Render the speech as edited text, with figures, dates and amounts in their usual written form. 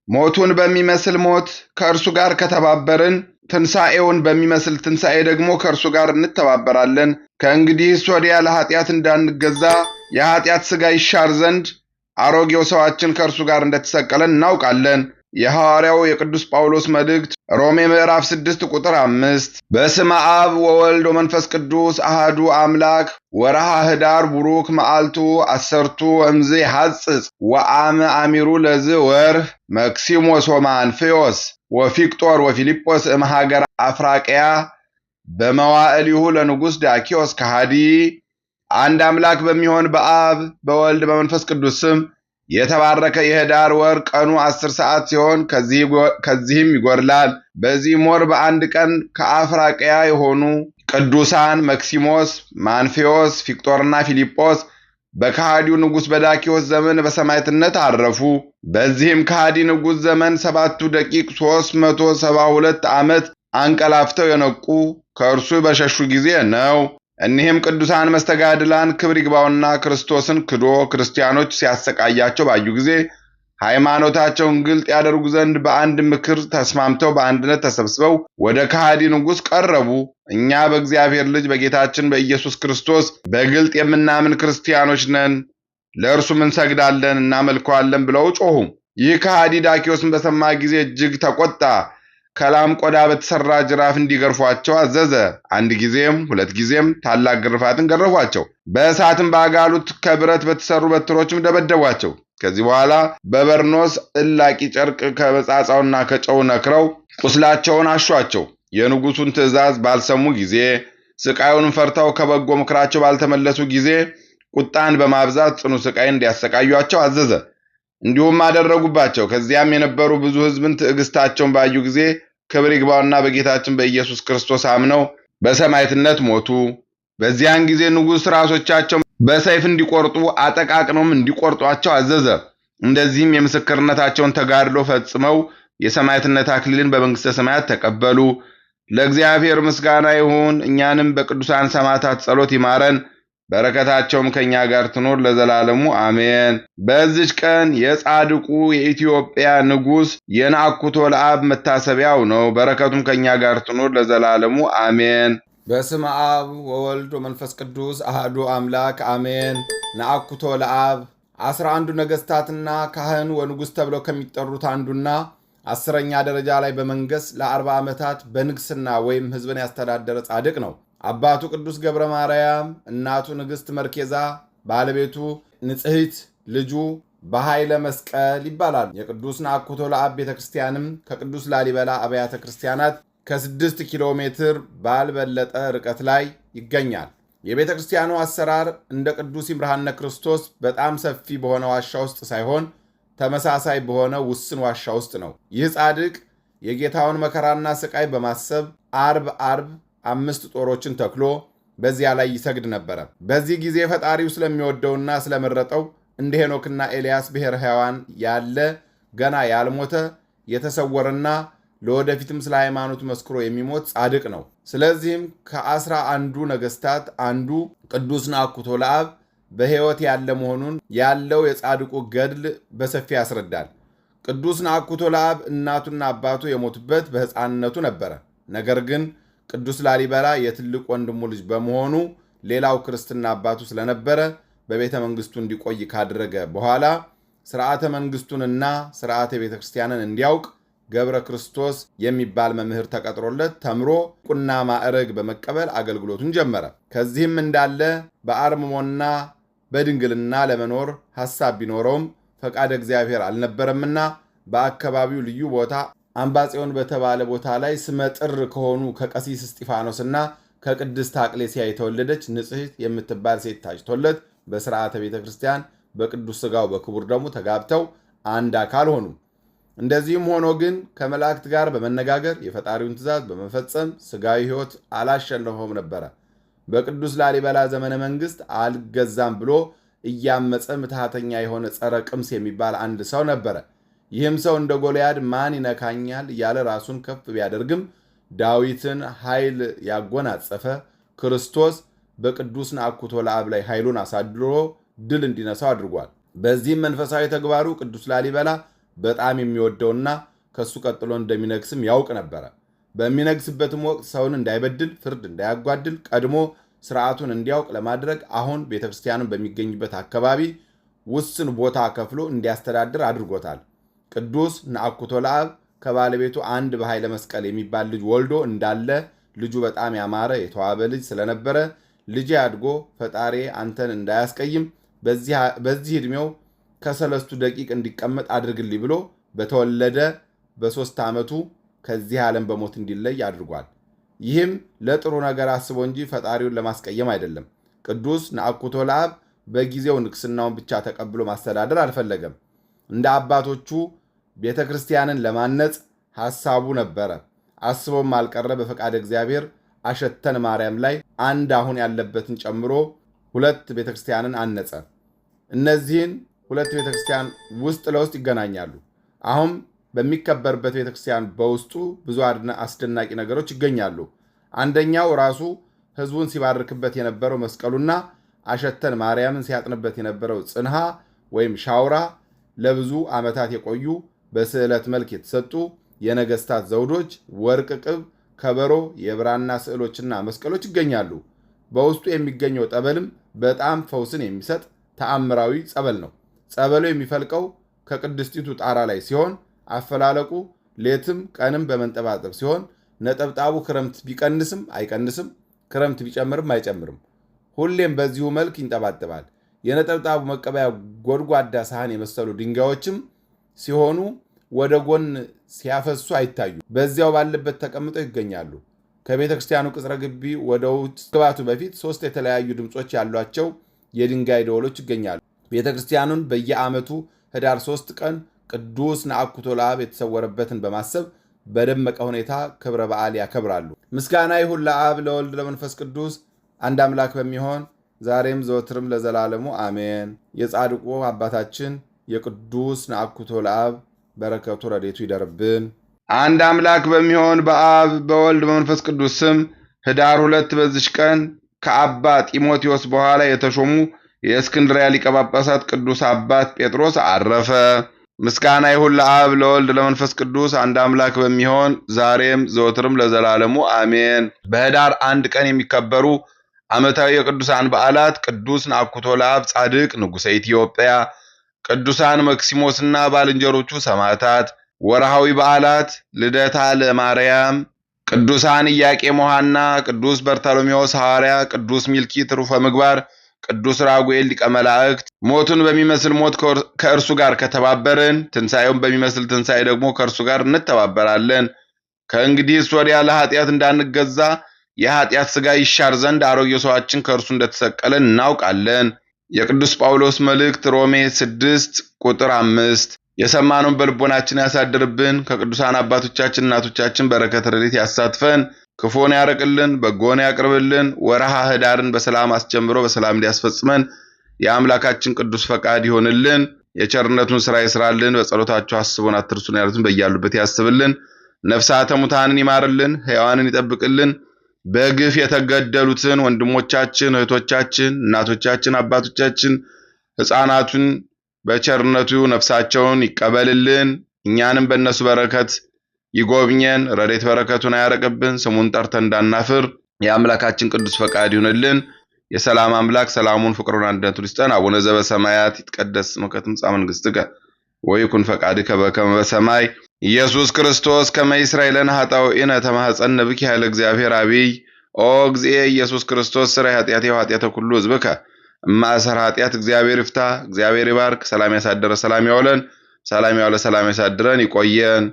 ሞቱን በሚመስል ሞት ከእርሱ ጋር ከተባበርን ትንሣኤውን በሚመስል ትንሣኤ ደግሞ ከእርሱ ጋር እንተባበራለን። ከእንግዲህስ ወዲያ ለኃጢአት እንዳንገዛ የኃጢአት ሥጋ ይሻር ዘንድ አሮጌው ሰዋችን ከእርሱ ጋር እንደተሰቀለ እናውቃለን። የሐዋርያው የቅዱስ ጳውሎስ መልእክት ሮሜ ምዕራፍ 6 ቁጥር 5። በስመ አብ ወወልድ ወመንፈስ ቅዱስ አሃዱ አምላክ። ወርሃ ኅዳር ቡሩክ መዓልቱ አሰርቱ እምዝ ሐጽጽ ወአመ አሚሩ ለዝ ወርህ መክሲሞስ ወማንፌዎስ ወፊቅጦር ወፊልጶስ እምሃገር አፍራቅያ በመዋዕሊሁ ለንጉሥ ዳኪዎስ ከሃዲ። አንድ አምላክ በሚሆን በአብ በወልድ በመንፈስ ቅዱስ ስም የተባረከ የኅዳር ወር ቀኑ 10 ሰዓት ሲሆን ከዚህም ይጎድላል። በዚህም ወር በአንድ ቀን ከአፍራቅያ የሆኑ ቅዱሳን መክሲሞስ፣ ማንፌዎስ፣ ፊቅጦርና ፊልጶስ በከሃዲው ንጉሥ በዳኪዎስ ዘመን በሰማዕትነት አረፉ። በዚህም ከሃዲ ንጉሥ ዘመን 7 ደቂቅ 372 ዓመት አንቀላፍተው የነቁ ከእርሱ በሸሹ ጊዜ ነው። እኒህም ቅዱሳን መስተጋድላን ክብር ይግባውና ክርስቶስን ክዶ ክርስቲያኖች ሲያሰቃያቸው ባዩ ጊዜ ሃይማኖታቸውን ግልጥ ያደርጉ ዘንድ በአንድ ምክር ተስማምተው በአንድነት ተሰብስበው ወደ ከሃዲ ንጉሥ ቀረቡ። እኛ በእግዚአብሔር ልጅ በጌታችን በኢየሱስ ክርስቶስ በግልጥ የምናምን ክርስቲያኖች ነን፣ ለእርሱም እንሰግዳለን እናመልከዋለን ብለው ጮኹ። ይህ ከሃዲ ዳኪዎስን በሰማ ጊዜ እጅግ ተቆጣ። ከላም ቆዳ በተሰራ ጅራፍ እንዲገርፏቸው አዘዘ። 1 ጊዜም 2 ጊዜም ታላቅ ግርፋትን ገረፏቸው። በእሳትም ባጋሉት ከብረት በተሰሩ በትሮችም ደበደቧቸው። ከዚህ በኋላ በበርኖስ እላቂ ጨርቅ ከመጻጻውና ከጨው ነክረው ቁስላቸውን አሿቸው። የንጉሡን ትእዛዝ ባልሰሙ ጊዜ ስቃዩን ፈርተው ከበጎ ምክራቸው ባልተመለሱ ጊዜ ቁጣን በማብዛት ጽኑ ስቃይ እንዲያሰቃዩአቸው አዘዘ። እንዲሁም አደረጉባቸው። ከዚያም የነበሩ ብዙ ሕዝብን ትዕግስታቸውን ባዩ ጊዜ ክብር ይግባውና በጌታችን በኢየሱስ ክርስቶስ አምነው በሰማዕትነት ሞቱ። በዚያን ጊዜ ንጉሥ ራሶቻቸው በሰይፍ እንዲቆርጡ አጠቃቅነውም እንዲቆርጧቸው አዘዘ። እንደዚህም የምስክርነታቸውን ተጋድሎ ፈጽመው የሰማዕትነት አክሊልን በመንግሥተ ሰማያት ተቀበሉ። ለእግዚአብሔር ምስጋና ይሁን። እኛንም በቅዱሳን ሰማዕታት ጸሎት ይማረን፣ በረከታቸውም ከኛ ጋር ትኖር ለዘላለሙ አሜን። በዚች ቀን የጻድቁ የኢትዮጵያ ንጉሥ የናኩቶ ለአብ መታሰቢያው ነው። በረከቱም ከኛ ጋር ትኖር ለዘላለሙ አሜን። በስመ አብ ወወልድ ወመንፈስ ቅዱስ አሃዱ አምላክ አሜን። ናኩቶ ለአብ 11 ነገሥታትና ካህን ወንጉሥ ተብለው ከሚጠሩት አንዱና 10ኛ ደረጃ ላይ በመንገስ ለ40 ዓመታት በንግስና ወይም ሕዝብን ያስተዳደረ ጻድቅ ነው። አባቱ ቅዱስ ገብረ ማርያም፣ እናቱ ንግሥት መርኬዛ፣ ባለቤቱ ንጽሕት፣ ልጁ በኃይለ መስቀል ይባላሉ። የቅዱስ ናኩቶ ለአብ ቤተክርስቲያንም ከቅዱስ ላሊበላ አብያተ ክርስቲያናት ከ6 ኪሎ ሜትር ባልበለጠ ርቀት ላይ ይገኛል። የቤተ ክርስቲያኑ አሰራር እንደ ቅዱስ ይምርሃነ ክርስቶስ በጣም ሰፊ በሆነ ዋሻ ውስጥ ሳይሆን ተመሳሳይ በሆነ ውስን ዋሻ ውስጥ ነው። ይህ ጻድቅ የጌታውን መከራና ስቃይ በማሰብ አርብ 5 ጦሮችን ተክሎ በዚያ ላይ ይሰግድ ነበረ። በዚህ ጊዜ ፈጣሪው ስለሚወደውና ስለመረጠው እንደ ሄኖክና ኤልያስ ብሔረ ሕያዋን ያለ ገና ያልሞተ የተሰወረና ለወደፊትም ስለ ሃይማኖቱ መስክሮ የሚሞት ጻድቅ ነው። ስለዚህም ከ11 ነገሥታት አንዱ ቅዱስ ናኩቶ ለአብ በሕይወት ያለ መሆኑን ያለው የጻድቁ ገድል በሰፊ ያስረዳል። ቅዱስ ናኩቶ ለአብ እናቱና አባቱ የሞቱበት በሕፃንነቱ ነበረ። ነገር ግን ቅዱስ ላሊበላ የትልቅ ወንድሙ ልጅ በመሆኑ ሌላው ክርስትና አባቱ ስለነበረ በቤተ መንግሥቱ እንዲቆይ ካደረገ በኋላ ሥርዓተ መንግሥቱንና ሥርዓተ ቤተ ክርስቲያንን እንዲያውቅ ገብረ ክርስቶስ የሚባል መምህር ተቀጥሮለት ተምሮ ቁና ማዕረግ በመቀበል አገልግሎቱን ጀመረ። ከዚህም እንዳለ በአርምሞና በድንግልና ለመኖር ሐሳብ ቢኖረውም ፈቃደ እግዚአብሔር አልነበረምና በአካባቢው ልዩ ቦታ አምባጽዮን በተባለ ቦታ ላይ ስመጥር ከሆኑ ከቀሲስ እስጢፋኖስና ከቅድስት አቅሌስያ የተወለደች ንጽሕት የምትባል ሴት ታጭቶለት በሥርዓተ ቤተ ክርስቲያን በቅዱስ ሥጋው በክቡር ደሙ ተጋብተው አንድ አካል ሆኑ። እንደዚህም ሆኖ ግን ከመላእክት ጋር በመነጋገር የፈጣሪውን ትእዛዝ በመፈጸም ሥጋዊ ሕይወት አላሸነፈውም ነበረ። በቅዱስ ላሊበላ ዘመነ መንግሥት አልገዛም ብሎ እያመፀ ምትሃተኛ የሆነ ጸረ ቅምስ የሚባል አንድ ሰው ነበረ። ይህም ሰው እንደ ጎልያድ ማን ይነካኛል እያለ ራሱን ከፍ ቢያደርግም ዳዊትን ኃይል ያጎናጸፈ ክርስቶስ በቅዱስ ናኩቶ ለአብ ላይ ኃይሉን አሳድሮ ድል እንዲነሳው አድርጓል። በዚህም መንፈሳዊ ተግባሩ ቅዱስ ላሊበላ በጣም የሚወደውና ከሱ ቀጥሎ እንደሚነግስም ያውቅ ነበረ። በሚነግስበትም ወቅት ሰውን እንዳይበድል፣ ፍርድ እንዳያጓድል ቀድሞ ስርዓቱን እንዲያውቅ ለማድረግ አሁን ቤተክርስቲያኑን በሚገኝበት አካባቢ ውስን ቦታ ከፍሎ እንዲያስተዳድር አድርጎታል። ቅዱስ ነአኩቶ ለአብ ከባለቤቱ አንድ በኃይለ መስቀል የሚባል ልጅ ወልዶ እንዳለ ልጁ በጣም ያማረ የተዋበ ልጅ ስለነበረ ልጅ አድጎ ፈጣሪ አንተን እንዳያስቀይም በዚህ ዕድሜው ከሰለስቱ ደቂቅ እንዲቀመጥ አድርግልኝ ብሎ በተወለደ በ3 ዓመቱ ከዚህ ዓለም በሞት እንዲለይ አድርጓል። ይህም ለጥሩ ነገር አስቦ እንጂ ፈጣሪውን ለማስቀየም አይደለም። ቅዱስ ነአኩቶ ለአብ በጊዜው ንግስናውን ብቻ ተቀብሎ ማስተዳደር አልፈለገም። እንደ አባቶቹ ቤተ ክርስቲያንን ለማነጽ ሐሳቡ ነበረ። አስቦም አልቀረ በፈቃድ እግዚአብሔር አሸተን ማርያም ላይ አንድ አሁን ያለበትን ጨምሮ 2 ቤተ ክርስቲያንን አነጸ። እነዚህን 2 ቤተ ክርስቲያን ውስጥ ለውስጥ ይገናኛሉ። አሁን በሚከበርበት ቤተ ክርስቲያን በውስጡ ብዙ አስደናቂ ነገሮች ይገኛሉ። አንደኛው ራሱ ሕዝቡን ሲባርክበት የነበረው መስቀሉና አሸተን ማርያምን ሲያጥንበት የነበረው ጽንሃ ወይም ሻውራ ለብዙ ዓመታት የቆዩ በስዕለት መልክ የተሰጡ የነገስታት ዘውዶች፣ ወርቅ ቅብ፣ ከበሮ፣ የብራና ስዕሎችና መስቀሎች ይገኛሉ። በውስጡ የሚገኘው ጠበልም በጣም ፈውስን የሚሰጥ ተአምራዊ ጸበል ነው። ጸበሉ የሚፈልቀው ከቅድስቲቱ ጣራ ላይ ሲሆን አፈላለቁ ሌትም ቀንም በመንጠባጠብ ሲሆን ነጠብጣቡ ክረምት ቢቀንስም አይቀንስም፣ ክረምት ቢጨምርም አይጨምርም። ሁሌም በዚሁ መልክ ይንጠባጠባል። የነጠብጣቡ መቀበያ ጎድጓዳ ሳህን የመሰሉ ድንጋዮችም ሲሆኑ ወደ ጎን ሲያፈሱ አይታዩ፣ በዚያው ባለበት ተቀምጠው ይገኛሉ። ከቤተ ክርስቲያኑ ቅጽረ ግቢ ወደ ውጭ ግባቱ በፊት 3 የተለያዩ ድምፆች ያሏቸው የድንጋይ ደወሎች ይገኛሉ። ቤተ ክርስቲያኑን በየዓመቱ ህዳር 3 ቀን ቅዱስ ነአኩቶ ለአብ የተሰወረበትን በማሰብ በደመቀ ሁኔታ ክብረ በዓል ያከብራሉ። ምስጋና ይሁን ለአብ ለወልድ ለመንፈስ ቅዱስ አንድ አምላክ በሚሆን ዛሬም ዘወትርም ለዘላለሙ አሜን። የጻድቁ አባታችን የቅዱስ ነአኩቶ ለአብ በረከቱ ረድኤቱ ይደርብን። አንድ አምላክ በሚሆን በአብ በወልድ በመንፈስ ቅዱስ ስም ህዳር 2 በዚች ቀን ከአባ ጢሞቴዎስ በኋላ የተሾሙ የእስክንድርያ ሊቀ ጳጳሳት ቅዱስ አባት ጴጥሮስ አረፈ። ምስጋና ይሁን ለአብ ለወልድ ለመንፈስ ቅዱስ አንድ አምላክ በሚሆን ዛሬም ዘወትርም ለዘላለሙ አሜን። በህዳር 1 ቀን የሚከበሩ ዓመታዊ የቅዱሳን በዓላት ቅዱስ ነአኩቶ ለአብ ጻድቅ ንጉሠ ኢትዮጵያ፣ ቅዱሳን መክሲሞስና ባልንጀሮቹ ሰማዕታት። ወርሃዊ በዓላት ልደታ ለማርያም፣ ቅዱሳን ኢያቄም ወሐና፣ ቅዱስ በርተሎሜዎስ ሐዋርያ፣ ቅዱስ ሚልኪ ትሩፈ ምግባር፣ ቅዱስ ራጉኤል ሊቀ መላእክት። ሞቱን በሚመስል ሞት ከእርሱ ጋር ከተባበርን ትንሣኤውን በሚመስል ትንሣኤ ደግሞ ከእርሱ ጋር እንተባበራለን። ከእንግዲህስ ወዲያ ለኃጢአት እንዳንገዛ የኃጢአት ሥጋ ይሻር ዘንድ አሮጌው ሰዋችን ከእርሱ እንደተሰቀለ እናውቃለን። የቅዱስ ጳውሎስ መልእክት ሮሜ 6 ቁጥር 5። የሰማነውን በልቦናችን ያሳድርብን። ከቅዱሳን አባቶቻችን እናቶቻችን በረከት ረድኤት ያሳትፈን። ክፉን ያርቅልን፣ በጎን ያቅርብልን። ወርሃ ህዳርን በሰላም አስጀምሮ በሰላም እንዲያስፈጽመን የአምላካችን ቅዱስ ፈቃድ ይሆንልን። የቸርነቱን ሥራ ይስራልን። በጸሎታቸው አስቦን አትርሱን ያሉትን በያሉበት ያስብልን። ነፍሳተ ሙታንን ይማርልን፣ ሕያዋንን ይጠብቅልን። በግፍ የተገደሉትን ወንድሞቻችን፣ እህቶቻችን፣ እናቶቻችን፣ አባቶቻችን፣ ሕፃናቱን በቸርነቱ ነፍሳቸውን ይቀበልልን። እኛንም በእነሱ በረከት ይጎብኘን። ረድኤት በረከቱን አያርቅብን። ስሙን ጠርተን እንዳናፍር የአምላካችን ቅዱስ ፈቃድ ይሁንልን። የሰላም አምላክ ሰላሙን፣ ፍቅሩን፣ አንድነቱን ይስጠን። አቡነ ዘበሰማያት ይትቀደስ ስምከ ትምጻእ መንግሥትከ ወይኩን ፈቃድከ በከመ በሰማይ ኢየሱስ ክርስቶስ ከመ ይስረይ ለነ ኃጣውኢነ ተማኅፀነ ብኪ ኃይለ እግዚአብሔር አብይ። ኦ እግዚእ ኢየሱስ ክርስቶስ ሥራይ ኃጢአቴ ወኃጢአተ ኩሉ ሕዝብከ እማእሰረ ኃጢአት እግዚአብሔር ይፍታ። እግዚአብሔር ይባርክ። ሰላም ያሳደረ ሰላም ያውለን። ሰላም ያውለ ሰላም ያሳድረን። ይቆየን።